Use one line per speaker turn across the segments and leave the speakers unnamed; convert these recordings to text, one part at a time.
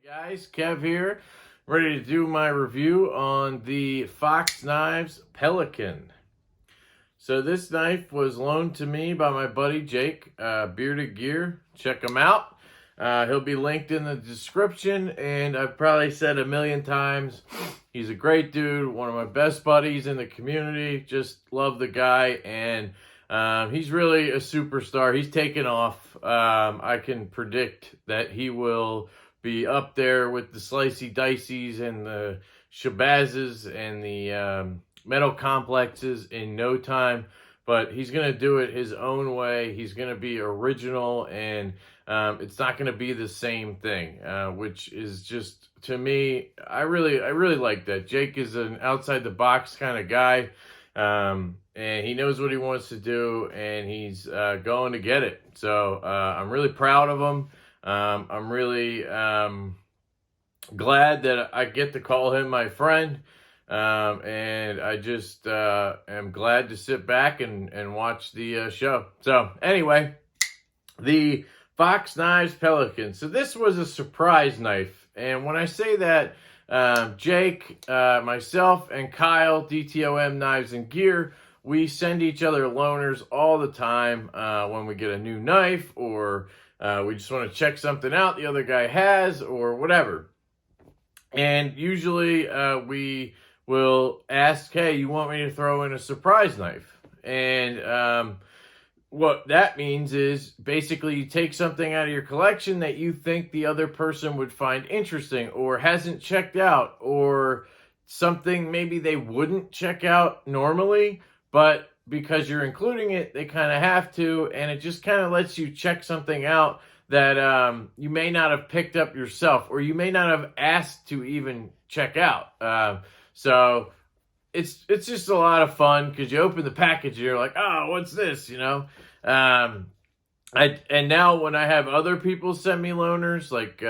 Guys, Kev here, ready to do my review on the Fox Knives Pelican. So this knife was loaned to me by my buddy Jake, Bearded Gear. Check him out. He'll be linked in the description, and I've probably said a million times, he's a great dude, one of my best buddies in the community. Just love the guy, and he's really a superstar. He's taken off. I can predict that he will be up there with the Slicey Diceys and the Shabazes and the metal complexes in no time. But he's going to do it his own way. He's going to be original, and it's not going to be the same thing, which is just, to me, I really like that. Jake is an outside the box kind of guy, and he knows what he wants to do, and he's going to get it. So I'm really proud of him. I'm really glad that I get to call him my friend, and I just am glad to sit back and watch the show. So anyway, the Fox Knives Pelican. So this was a surprise knife, and when I say that, Jake, myself, and Kyle, DTOM Knives and Gear, we send each other loaners all the time when we get a new knife, or we just want to check something out the other guy has, or whatever. And usually we will ask, hey, you want me to throw in a surprise knife? And what that means is basically you take something out of your collection that you think the other person would find interesting or hasn't checked out, or something maybe they wouldn't check out normally, but because you're including it, they kind of have to, and it just kind of lets you check something out that you may not have picked up yourself, or you may not have asked to even check out. So it's just a lot of fun, because you open the package and you're like, oh, what's this, you know? And now when I have other people send me loaners, like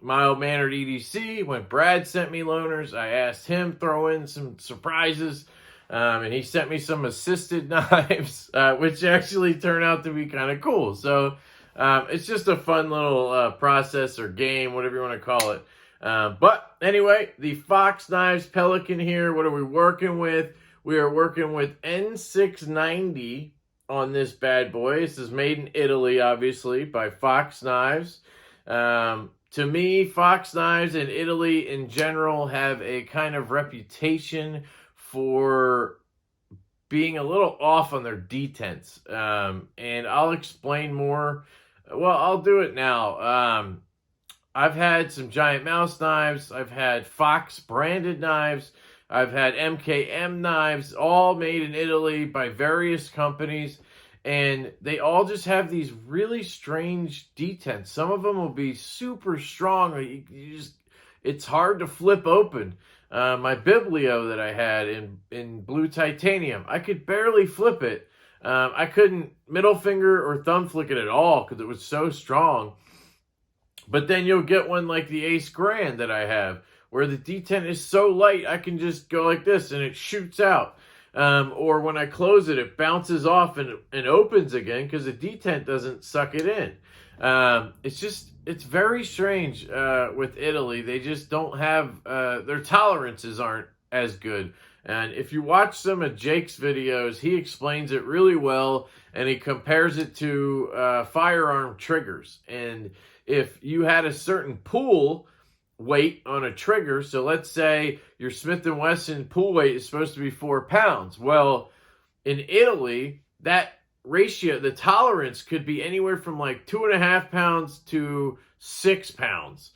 Mild Mannered EDC, when Brad sent me loaners, I asked him throw in some surprises. And he sent me some assisted knives, which actually turned out to be kind of cool. So it's just a fun little process or game, whatever you want to call it. But anyway, the Fox Knives Pelican here, what are we working with? We are working with N690 on this bad boy. This is made in Italy, obviously, by Fox Knives. To me, Fox Knives and Italy in general have a kind of reputation for being a little off on their detents. And I'll explain more. Well, I'll do it now. I've had some Giant Mouse knives. I've had Fox branded knives. I've had MKM knives, all made in Italy by various companies. And they all just have these really strange detents. Some of them will be super strong. It's hard to flip open. My Biblio that I had in blue titanium, I could barely flip it. I couldn't middle finger or thumb flick it at all because it was so strong. But then you'll get one like the Ace Grand that I have, where the detent is so light I can just go like this and it shoots out. Or when I close it, it bounces off and opens again because the detent doesn't suck it in. It's very strange with Italy. They just don't have, their tolerances aren't as good. And if you watch some of Jake's videos, he explains it really well, and he compares it to firearm triggers. And if you had a certain pull weight on a trigger, so let's say your Smith & Wesson pull weight is supposed to be 4 pounds. Well, in Italy, that ratio, the tolerance could be anywhere from like 2.5 pounds to 6 pounds.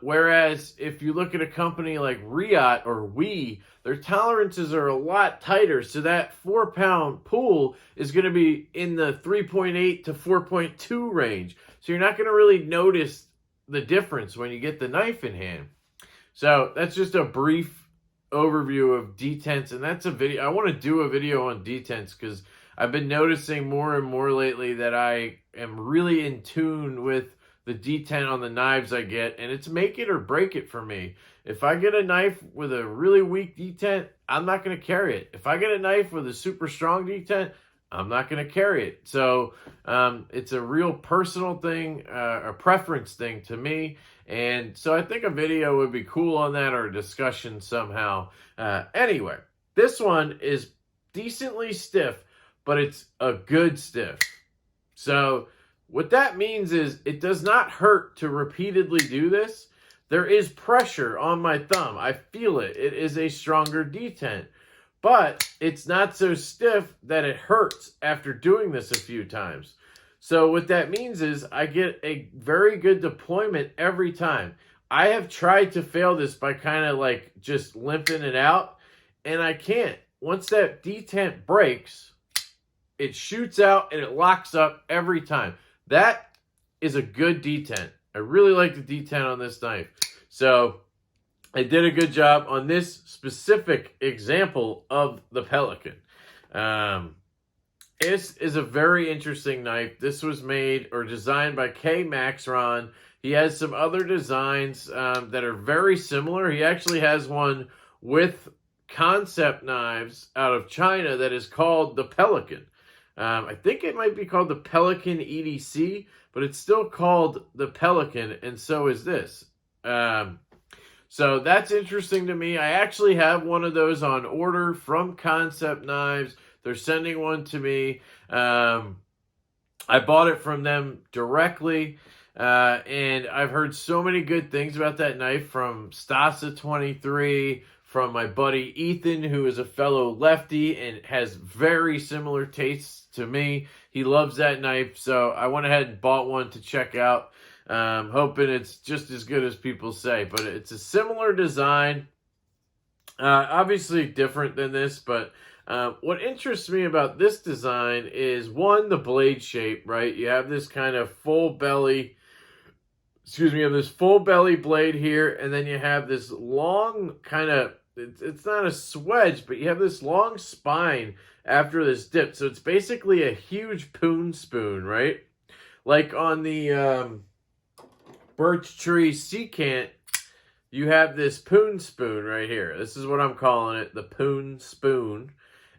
Whereas if you look at a company like Riot or We, their tolerances are a lot tighter. So that 4-pound pull is going to be in the 3.8 to 4.2 range. So you're not going to really notice the difference when you get the knife in hand. So that's just a brief overview of detents. And that's a video. I want to do a video on detents because I've been noticing more and more lately that I am really in tune with the detent on the knives I get, and it's make it or break it for me. If I get a knife with a really weak detent, I'm not going to carry it. If I get a knife with a super strong detent, I'm not going to carry it. So it's a real personal thing, a preference thing to me. And so I think a video would be cool on that, or a discussion somehow. Anyway, this one is decently stiff, but it's a good stiff. So what that means is it does not hurt to repeatedly do this. There is pressure on my thumb. I feel it. It is a stronger detent. But it's not so stiff that it hurts after doing this a few times. So what that means is I get a very good deployment every time. I have tried to fail this by kind of like just limping it out, and I can't. Once that detent breaks, it shoots out and it locks up every time. That is a good detent. I really like the detent on this knife. So I did a good job on this specific example of the Pelican. This is a very interesting knife. This was made or designed by K. Maxron. He has some other designs that are very similar. He actually has one with concept knives out of China that is called the Pelican. I think it might be called the Pelican EDC, but it's still called the Pelican, and so is this. So that's interesting to me. I actually have one of those on order from Concept Knives. They're sending one to me. I bought it from them directly, and I've heard so many good things about that knife from Stasa23, from my buddy Ethan, who is a fellow lefty and has very similar tastes to me. He loves that knife, so I went ahead and bought one to check out. Hoping it's just as good as people say, but it's a similar design, obviously different than this, but what interests me about this design is, one, the blade shape, right? You have this kind of full belly, you have this full belly blade here, and then you have this long kind of, it's not a swedge, but you have this long spine after this dip, so it's basically a huge poon spoon, right? Like on the birch tree secant, you have this poon spoon right here. This is what I'm calling it, the poon spoon.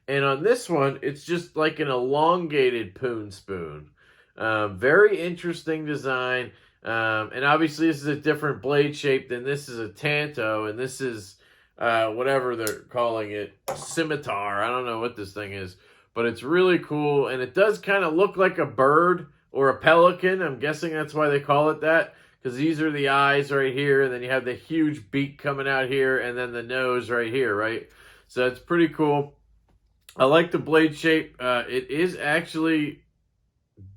And on this one, it's just like an elongated poon spoon. Very interesting design. And obviously this is a different blade shape than this is a Tanto, and this is whatever they're calling it, scimitar. I don't know what this thing is, but it's really cool. And it does kind of look like a bird or a pelican. I'm guessing that's why they call it that, because these are the eyes right here, and then you have the huge beak coming out here, and then the nose right here, right? So it's pretty cool. I like the blade shape. It is actually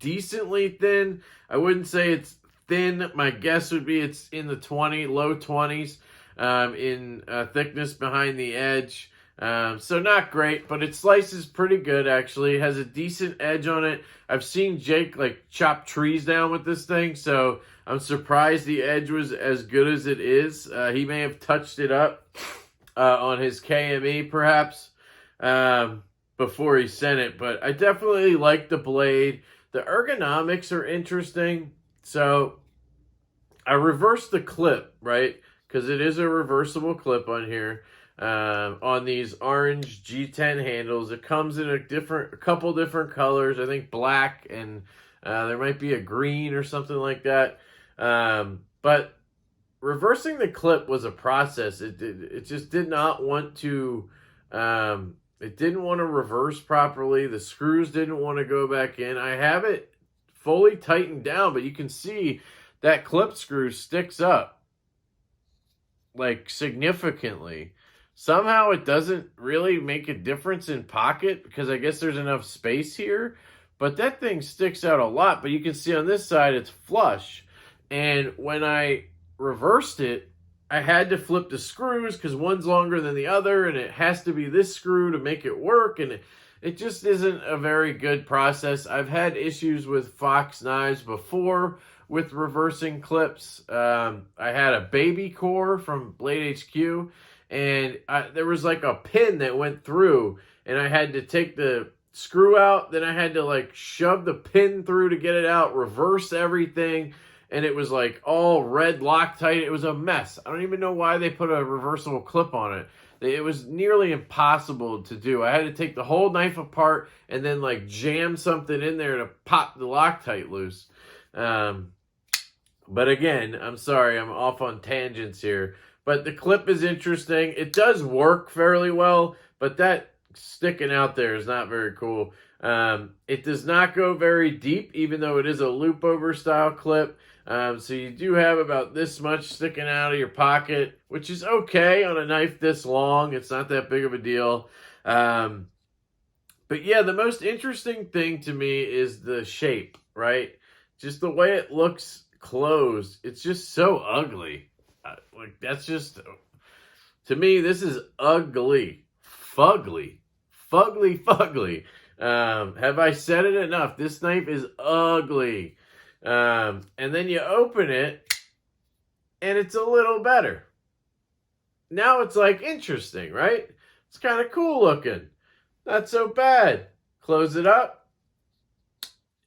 decently thin. I wouldn't say it's thin. My guess would be it's in the low 20s in thickness behind the edge. So not great, but it slices pretty good, actually. It has a decent edge on it. I've seen Jake like chop trees down with this thing, so I'm surprised the edge was as good as it is. He may have touched it up on his KME, perhaps, before he sent it. But I definitely like the blade. The ergonomics are interesting. So I reversed the clip, right? Because it is a reversible clip on here. On these orange G10 handles. It comes in a couple different colors. I think black, and there might be a green or something like that. But reversing the clip was a process. It just did not want to, it didn't want to reverse properly. The screws didn't want to go back in. I have it fully tightened down, but you can see that clip screw sticks up like significantly. Somehow it doesn't really make a difference in pocket, because I guess there's enough space here, but that thing sticks out a lot. But you can see on this side it's flush. And when I reversed it, I had to flip the screws because one's longer than the other, and it has to be this screw to make it work, and it just isn't a very good process. I've had issues with Fox knives before with reversing clips. I had a baby core from Blade HQ, and there was like a pin that went through, and I had to take the screw out, then I had to like shove the pin through to get it out, reverse everything, and it was like all red Loctite. It was a mess. I don't even know why they put a reversible clip on it. It was nearly impossible to do. I had to take the whole knife apart and then like jam something in there to pop the Loctite loose. But again, I'm sorry, I'm off on tangents here. But the clip is interesting. It does work fairly well, but that sticking out there is not very cool. It does not go very deep, even though it is a loop over style clip. So you do have about this much sticking out of your pocket, which is okay on a knife this long. It's not that big of a deal. But yeah, the most interesting thing to me is the shape, right? Just the way it looks closed. It's just so ugly. Like, that's just, to me, this is ugly. Fugly. Fugly. Have I said it enough? This knife is ugly. And then you open it, and it's a little better. Now it's like interesting, right? It's kind of cool looking. Not so bad. Close it up.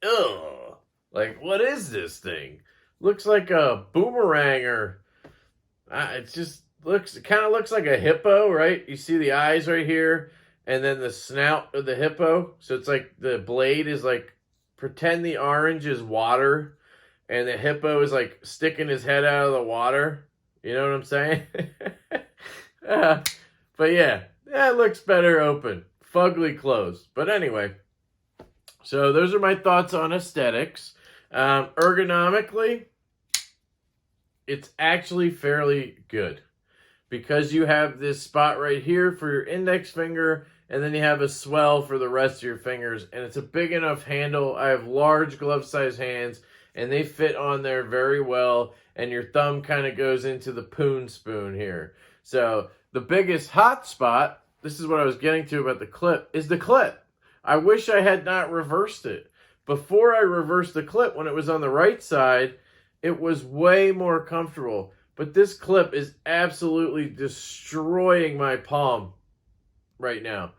Ugh. Like, what is this thing? Looks like a boomerang or... it just looks, it kind of looks like a hippo, right? You see the eyes right here, and then the snout of the hippo. So it's like the blade is like, pretend the orange is water, and the hippo is like sticking his head out of the water. You know what I'm saying? But yeah, it looks better open. Fugly closed. But anyway, so those are my thoughts on aesthetics. Ergonomically, it's actually fairly good because you have this spot right here for your index finger, and then you have a swell for the rest of your fingers, and it's a big enough handle. I have large glove size hands, and they fit on there very well, and your thumb kind of goes into the poon spoon here. So the biggest hot spot, this is what I was getting to about the clip, is the clip. I wish I had not reversed it. Before I reversed the clip, when it was on the right side, it was way more comfortable. But this clip is absolutely destroying my palm right now.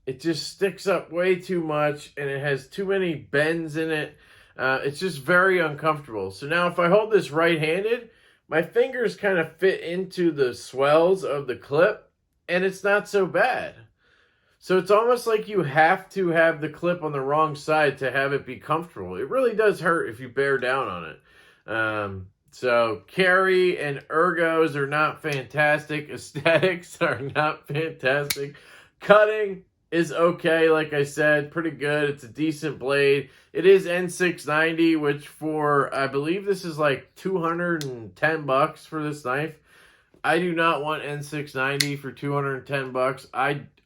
It just sticks up way too much, and it has too many bends in it. It's just very uncomfortable. So now if I hold this right-handed, my fingers kind of fit into the swells of the clip, and it's not so bad. So it's almost like you have to have the clip on the wrong side to have it be comfortable. It really does hurt if you bear down on it. So carry and ergos are not fantastic. Aesthetics are not fantastic. Cutting is okay, like I said, pretty good. It's a decent blade. It is N690, which for, I believe this is like $210 for this knife. I do not want N690 for $210.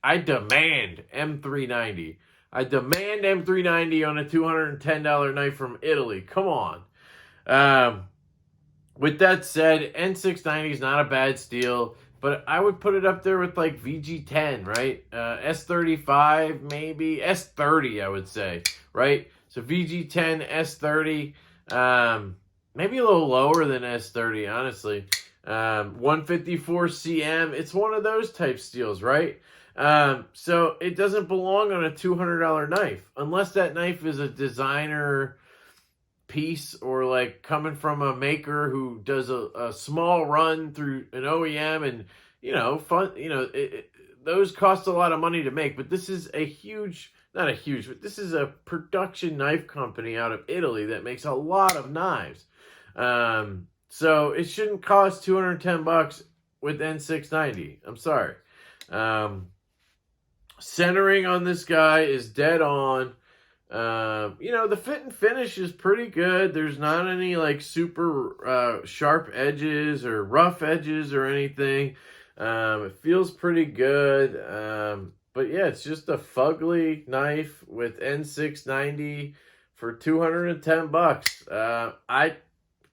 I demand M390. I demand M390 on a $210 knife from Italy. Come on. With that said, N690 is not a bad steal, but I would put it up there with like VG10, right? S35 maybe, S30 I would say, right? So VG10, S30, maybe a little lower than S30, honestly. 154 CM, it's one of those type steals, right? So it doesn't belong on a $200 knife, unless that knife is a designer piece or like coming from a maker who does a small run through an OEM, and those cost a lot of money to make. But this is but this is a production knife company out of Italy that makes a lot of knives. So it shouldn't cost $210 with N690. I'm sorry. Centering on this guy is dead on. The fit and finish is pretty good. There's not any like super sharp edges or rough edges or anything. It feels pretty good. But yeah, it's just a fugly knife with N690 for $210. I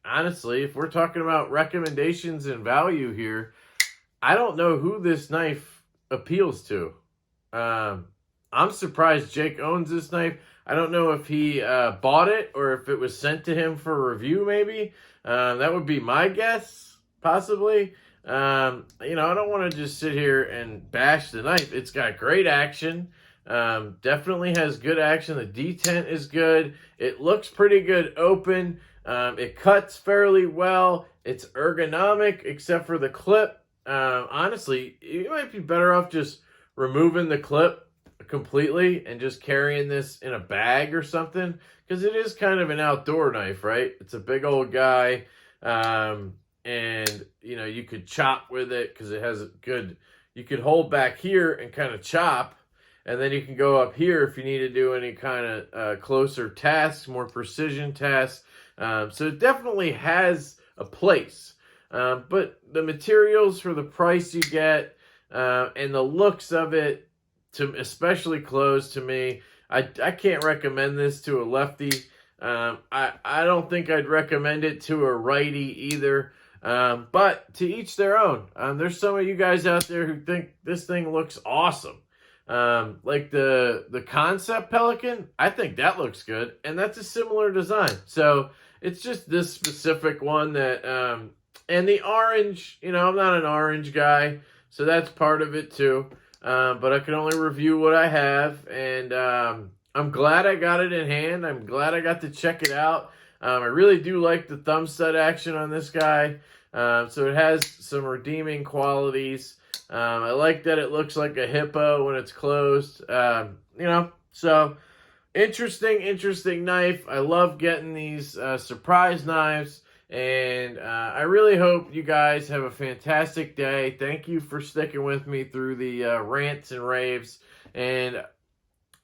honestly, if we're talking about recommendations and value here, I don't know who this knife appeals to. I'm surprised Jake owns this knife. I don't know if he bought it or if it was sent to him for review, maybe. That would be my guess, possibly. I don't want to just sit here and bash the knife. It's got great action. Definitely has good action. The detent is good. It looks pretty good open. It cuts fairly well. It's ergonomic except for the clip. honestly, you might be better off just removing the clip completely and just carrying this in a bag or something, because it is kind of an outdoor knife, right? It's a big old guy, and you could chop with it because it has a good. You could hold back here and kind of chop, and then you can go up here if you need to do any kind of closer tasks, more precision tasks. So it definitely has a place. But the materials for the price you get and the looks of it, to especially close, to me, I can't recommend this to a lefty. I don't think I'd recommend it to a righty either. But to each their own. There's some of you guys out there who think this thing looks awesome. Like the concept Pelican, I think that looks good, and that's a similar design. So it's just this specific one that, and the orange, I'm not an orange guy, so that's part of it too. But I can only review what I have, and I'm glad I got it in hand. I'm glad I got to check it out. I really do like the thumb stud action on this guy. So it has some redeeming qualities. I like that it looks like a hippo when it's closed. So interesting knife. I love getting these surprise knives. And I really hope you guys have a fantastic day. Thank you for sticking with me through the rants and raves. And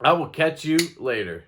I will catch you later.